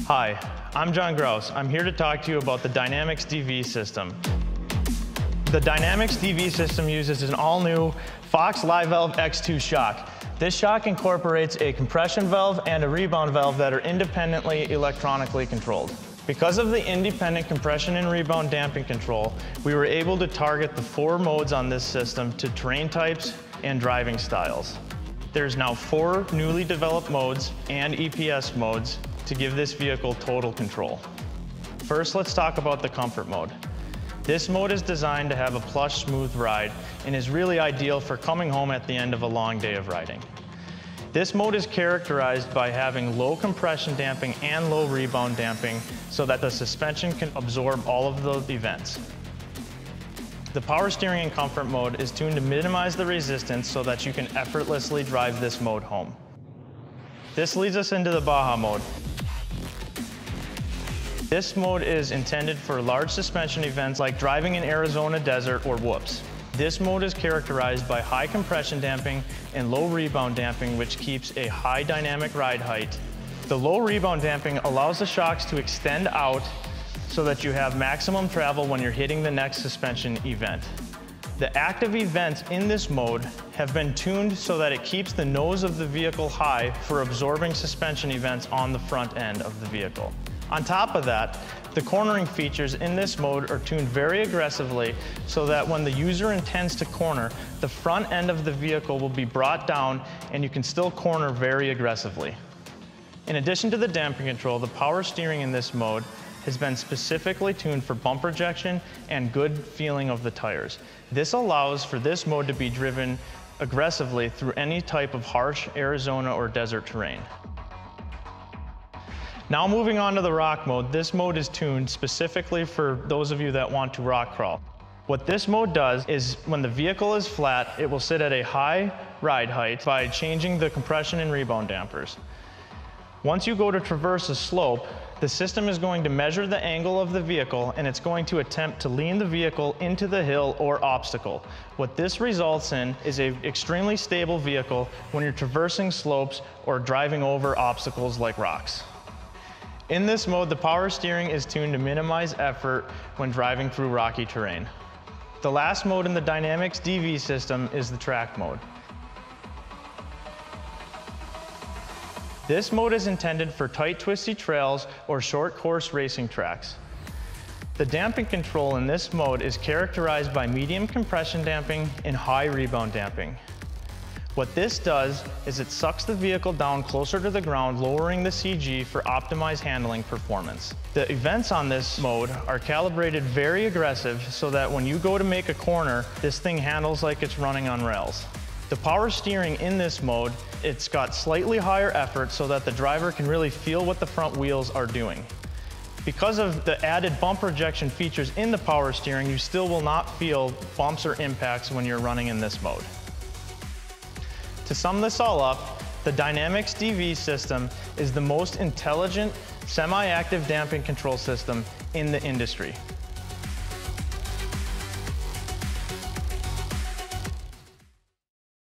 Hi, I'm John Grouse. I'm here to talk to you about the DYNAMIX DV system. The DYNAMIX DV system uses an all-new Fox Live Valve X2 shock. This shock incorporates a compression valve and a rebound valve that are independently electronically controlled. Because of the independent compression and rebound damping control, we were able to target the 4 modes on this system to terrain types and driving styles. There's now 4 newly developed modes and EPS modes to give this vehicle total control. First, let's talk about the comfort mode. This mode is designed to have a plush, smooth ride and is really ideal for coming home at the end of a long day of riding. This mode is characterized by having low compression damping and low rebound damping so that the suspension can absorb all of the events. The power steering in comfort mode is tuned to minimize the resistance so that you can effortlessly drive this mode home. This leads us into the Baja mode. This mode is intended for large suspension events like driving in Arizona desert or whoops. This mode is characterized by high compression damping and low rebound damping, which keeps a high dynamic ride height. The low rebound damping allows the shocks to extend out so that you have maximum travel when you're hitting the next suspension event. The active events in this mode have been tuned so that it keeps the nose of the vehicle high for absorbing suspension events on the front end of the vehicle. On top of that, the cornering features in this mode are tuned very aggressively so that when the user intends to corner, the front end of the vehicle will be brought down and you can still corner very aggressively. In addition to the damping control, the power steering in this mode has been specifically tuned for bump rejection and good feeling of the tires. This allows for this mode to be driven aggressively through any type of harsh Arizona or desert terrain. Now moving on to the rock mode, this mode is tuned specifically for those of you that want to rock crawl. What this mode does is when the vehicle is flat, it will sit at a high ride height by changing the compression and rebound dampers. Once you go to traverse a slope, the system is going to measure the angle of the vehicle and it's going to attempt to lean the vehicle into the hill or obstacle. What this results in is an extremely stable vehicle when you're traversing slopes or driving over obstacles like rocks. In this mode, the power steering is tuned to minimize effort when driving through rocky terrain. The last mode in the DYNAMIX DV system is the track mode. This mode is intended for tight, twisty trails or short course racing tracks. The damping control in this mode is characterized by medium compression damping and high rebound damping. What this does is it sucks the vehicle down closer to the ground, lowering the CG for optimized handling performance. The events on this mode are calibrated very aggressive so that when you go to make a corner, this thing handles like it's running on rails. The power steering in this mode, it's got slightly higher effort so that the driver can really feel what the front wheels are doing. Because of the added bump rejection features in the power steering, you still will not feel bumps or impacts when you're running in this mode. To sum this all up, the DYNAMIX DV system is the most intelligent, semi-active damping control system in the industry.